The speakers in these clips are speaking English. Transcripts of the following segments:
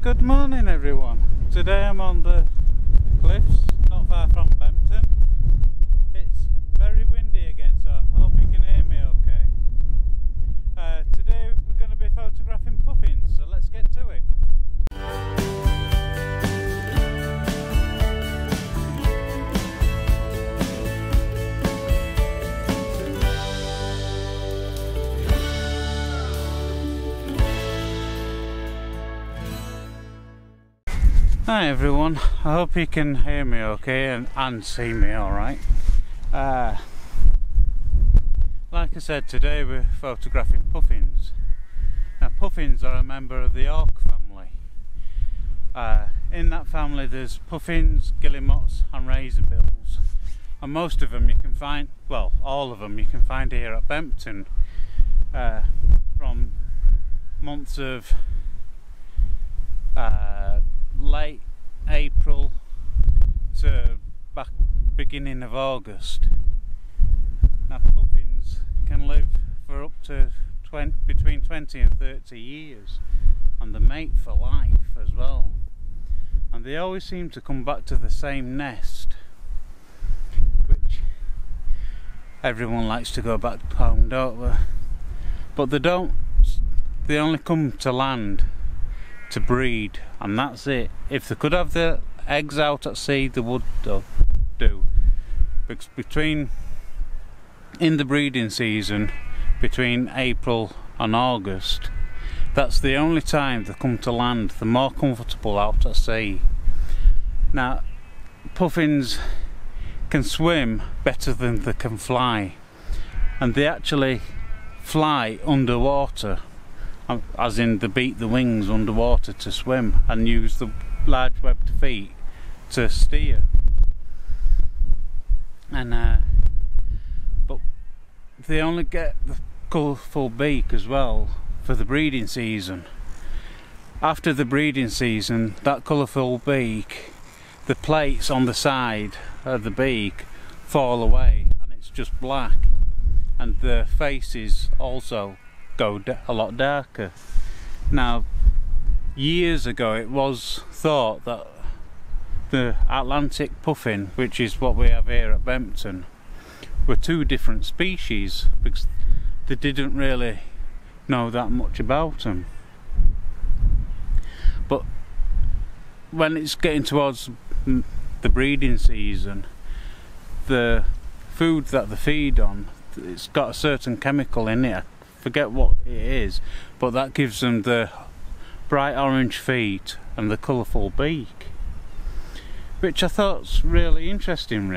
Good morning everyone. Today I'm on the cliffs not far from Bempton. It's very windy again, so I hope you can hear me okay. Today we're going to be photographing puffins, so let's get to it. Hi everyone, I hope you can hear me okay and see me alright. Like I said, today we're photographing puffins. Now puffins are a member of the auk family. In that family there's puffins, guillemots and razorbills, and most of them you can find, well all of them you can find here at Bempton from months of late April to back beginning of August. Now puffins can live for up to between 20 and 30 years, and they mate for life as well, and they always seem to come back to the same nest, which everyone likes to go back home, don't they? But they don't, they only come to land to breed, and that's it. If they could have their eggs out at sea, they would do. Because in the breeding season, between April and August, that's the only time they come to land. They're more comfortable out at sea. Now, puffins can swim better than they can fly, and they actually fly underwater. As in, they beat the wings underwater to swim and use the large webbed feet to steer. And but they only get the colourful beak as well for the breeding season. After the breeding season, that colourful beak, the plates on the side of the beak fall away and it's just black, and the faces also go a lot darker. Now, years ago it was thought that the Atlantic Puffin, which is what we have here at Bempton, were two different species because they didn't really know that much about them. But when it's getting towards the breeding season, the food that they feed on, it's got a certain chemical in it. Forget what it is, but that gives them the bright orange feet and the colourful beak, which I thought's really interesting,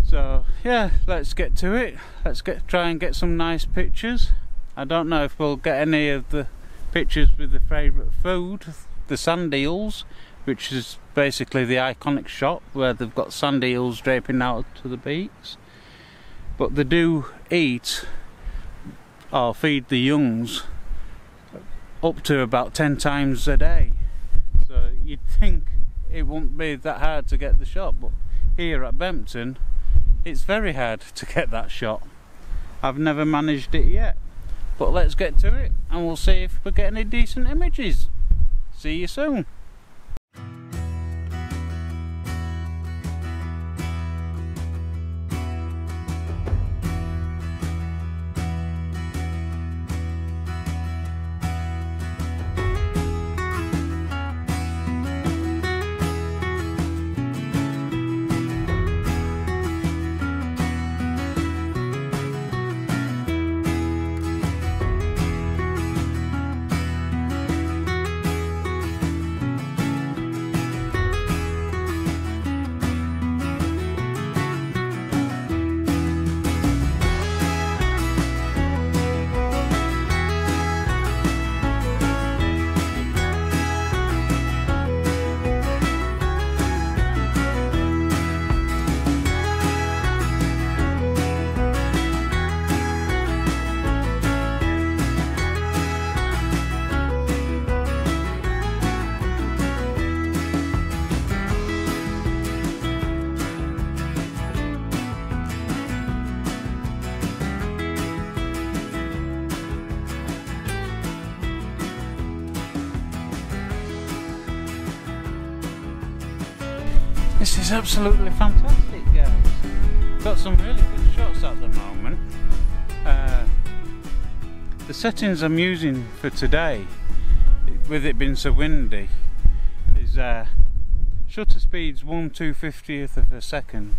So yeah, let's get to it. Let's try and get some nice pictures. I don't know if we'll get any of the pictures with the favourite food, the sand eels, which is basically the iconic shot where they've got sand eels draping out to the beaks, but they do eat or feed the youngs up to about 10 times a day, so you'd think it wouldn't be that hard to get the shot, but here at Bempton it's very hard to get that shot. I've never managed it yet, but let's get to it and we'll see if we get any decent images. See you soon. This is absolutely fantastic, guys. Got some really good shots at the moment. The settings I'm using for today, with it being so windy, is shutter speeds 1/250th of a second.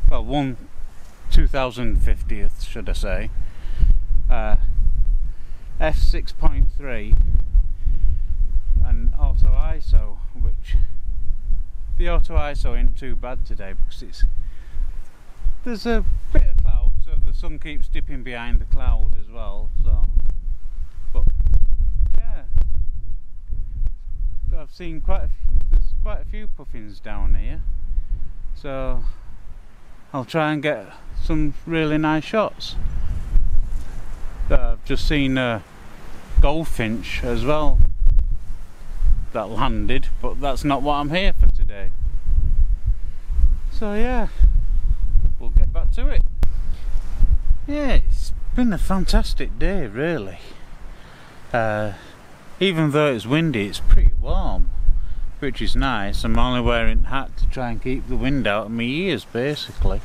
Well, 1/2050th, should I say. f6.3 and auto ISO, which the auto ISO ain't too bad today because there's a bit of cloud, so the sun keeps dipping behind the cloud as well. So, but yeah, I've seen there's quite a few puffins down here, so I'll try and get some really nice shots. I've just seen a goldfinch as well that landed, but that's not what I'm here for today. So yeah, we'll get back to it. Yeah, it's been a fantastic day really. Even though it's windy, it's pretty warm, which is nice. I'm only wearing a hat to try and keep the wind out of my ears basically.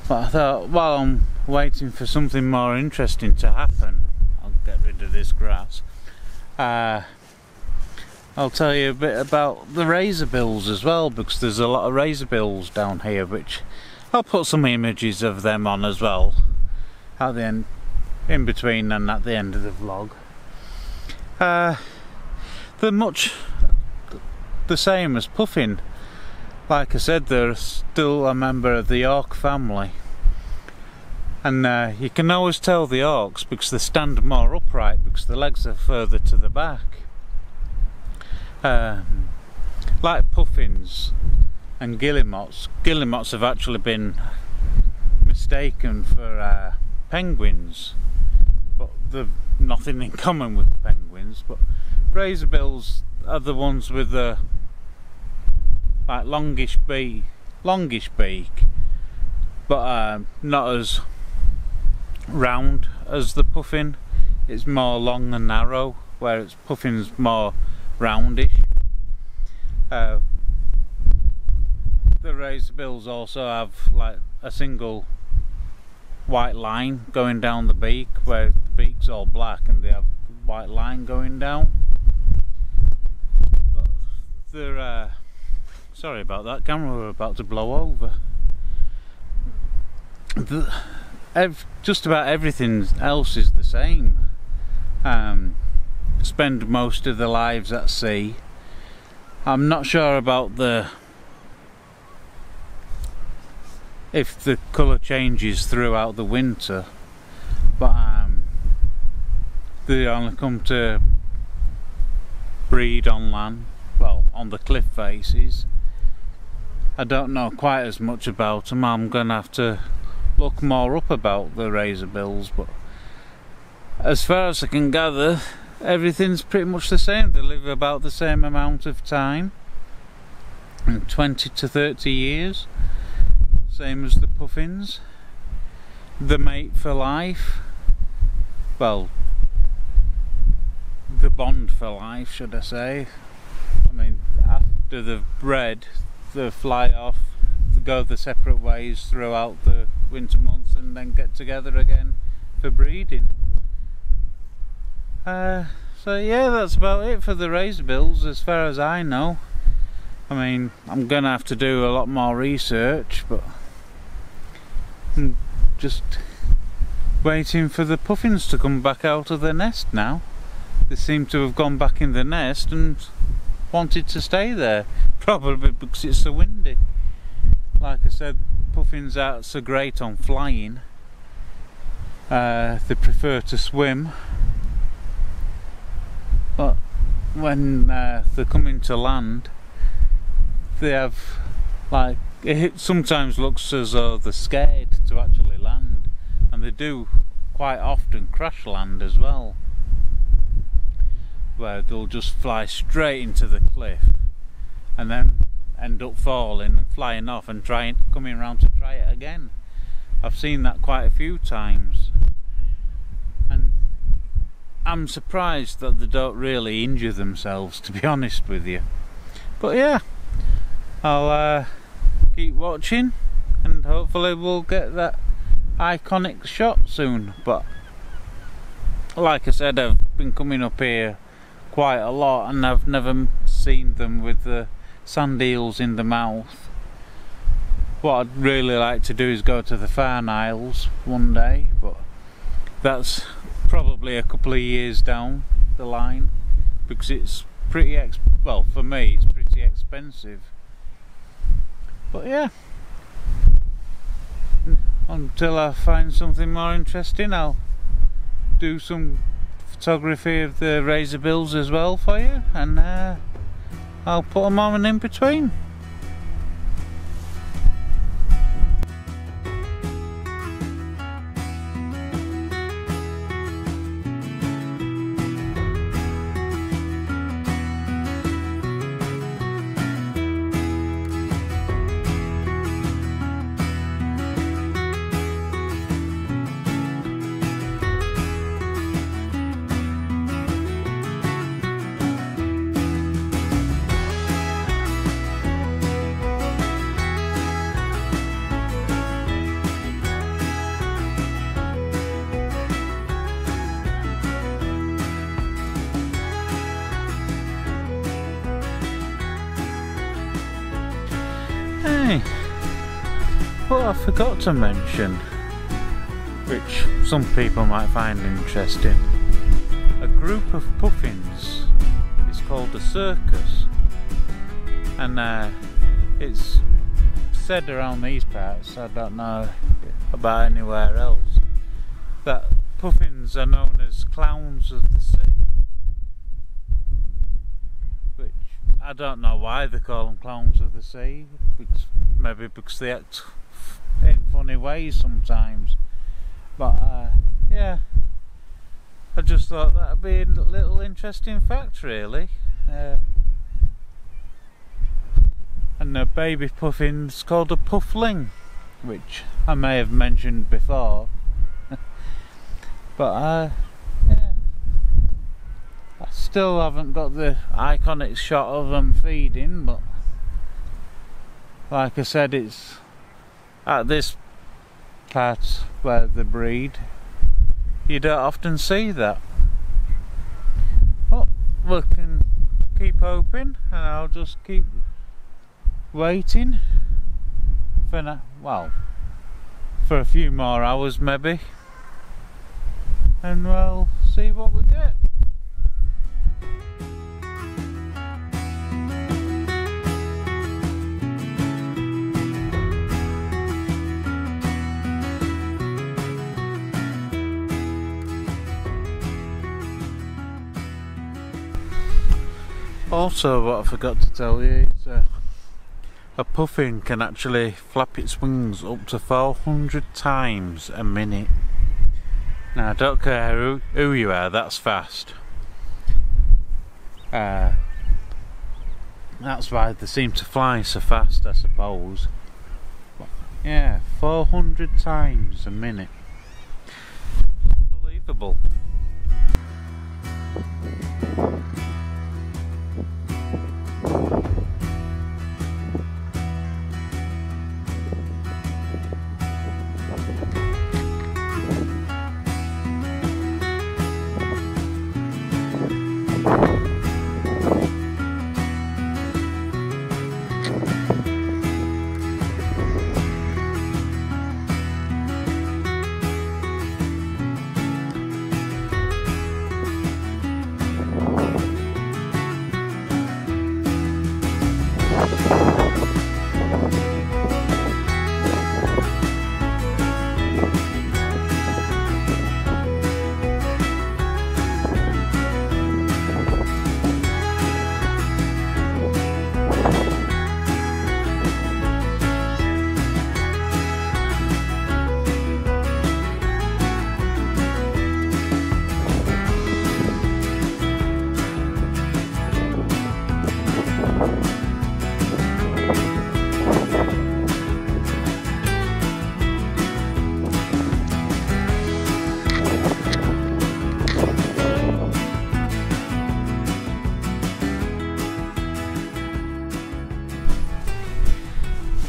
But I thought, while I'm waiting for something more interesting to happen, I'll get rid of this grass. I'll tell you a bit about the razorbills as well, because there's a lot of razorbills down here, which I'll put some images of them on as well at the end, in between and at the end of the vlog. They're much the same as puffin. Like I said, they're still a member of the auk family, and you can always tell the auks because they stand more upright because the legs are further to the back. Like puffins and guillemots have actually been mistaken for penguins, but they've nothing in common with penguins. But razorbills are the ones with the like longish beak, but not as round as the puffin. It's more long and narrow, whereas puffin's more roundish. The razorbills also have like a single white line going down the beak, where the beak's all black and they have a white line going down. But they're sorry about that, camera were about to blow over. Just about everything else is the same. Spend most of their lives at sea. I'm not sure about if the colour changes throughout the winter, but they only come to breed on land, well, on the cliff faces. I don't know quite as much about them. I'm going to have to look more up about the razorbills, but as far as I can gather, everything's pretty much the same. They live about the same amount of time, 20 to 30 years, same as the puffins. The mate for life, well, the bond for life, should I say. I mean, after they've bred, they fly off, they go their separate ways throughout the winter months and then get together again for breeding. So yeah, that's about it for the razorbills as far as I know. I mean, I'm gonna have to do a lot more research, but I'm just waiting for the puffins to come back out of their nest now. They seem to have gone back in the nest and wanted to stay there, probably because it's so windy. Like I said, puffins aren't so great on flying. They prefer to swim, but when they're coming to land, they have, like, it sometimes looks as though they're scared to actually land, and they do quite often crash land as well, where they'll just fly straight into the cliff and then end up falling and flying off and coming around to try it again. I've seen that quite a few times, and I'm surprised that they don't really injure themselves, to be honest with you. But yeah, I'll keep watching, and hopefully we'll get that iconic shot soon. But like I said, I've been coming up here quite a lot and I've never seen them with the sand eels in the mouth. What I'd really like to do is go to the Farne Isles one day, but that's probably a couple of years down the line, because it's pretty well, for me it's pretty expensive. But yeah, until I find something more interesting, I'll do some photography of the razorbills as well for you, and I'll put them on in between. Hey, what I forgot to mention, which some people might find interesting, a group of puffins is called a circus, and it's said around these parts, I don't know about anywhere else, that puffins are known as clowns of the sea. I don't know why they call them clowns of the sea, maybe because they act in funny ways sometimes, but yeah, I just thought that'd be a little interesting fact really. And the baby puffin's called a puffling, which I may have mentioned before. But yeah, I still haven't got the iconic shot of them feeding, but like I said, it's at this part where they breed, you don't often see that. Well, we can keep hoping, and I'll just keep waiting for now, well, for a few more hours maybe, and we'll see what we get. Also, what I forgot to tell you is a puffin can actually flap its wings up to 400 times a minute. Now, I don't care who you are, that's fast. That's why they seem to fly so fast, I suppose. But yeah, 400 times a minute. Unbelievable.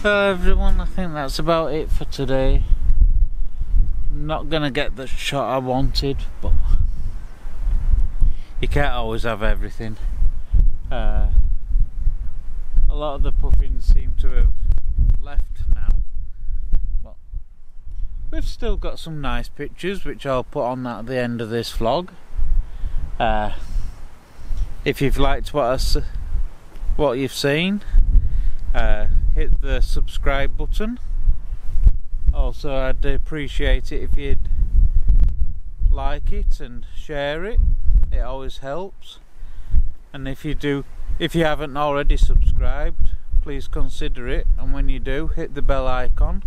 So everyone, I think that's about it for today. Not gonna get the shot I wanted, but you can't always have everything. A lot of the puffins seem to have left now, but we've still got some nice pictures which I'll put on at the end of this vlog. If you've liked what you've seen, hit the subscribe button. Also, I'd appreciate it if you'd like it and share it. It always helps. And if you haven't already subscribed, please consider it, and when you do, hit the bell icon,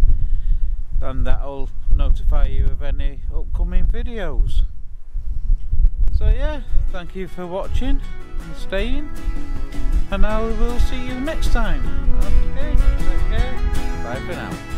and that'll notify you of any upcoming videos. So yeah, thank you for watching and staying, and I will see you next time. Okay, take care, bye for now.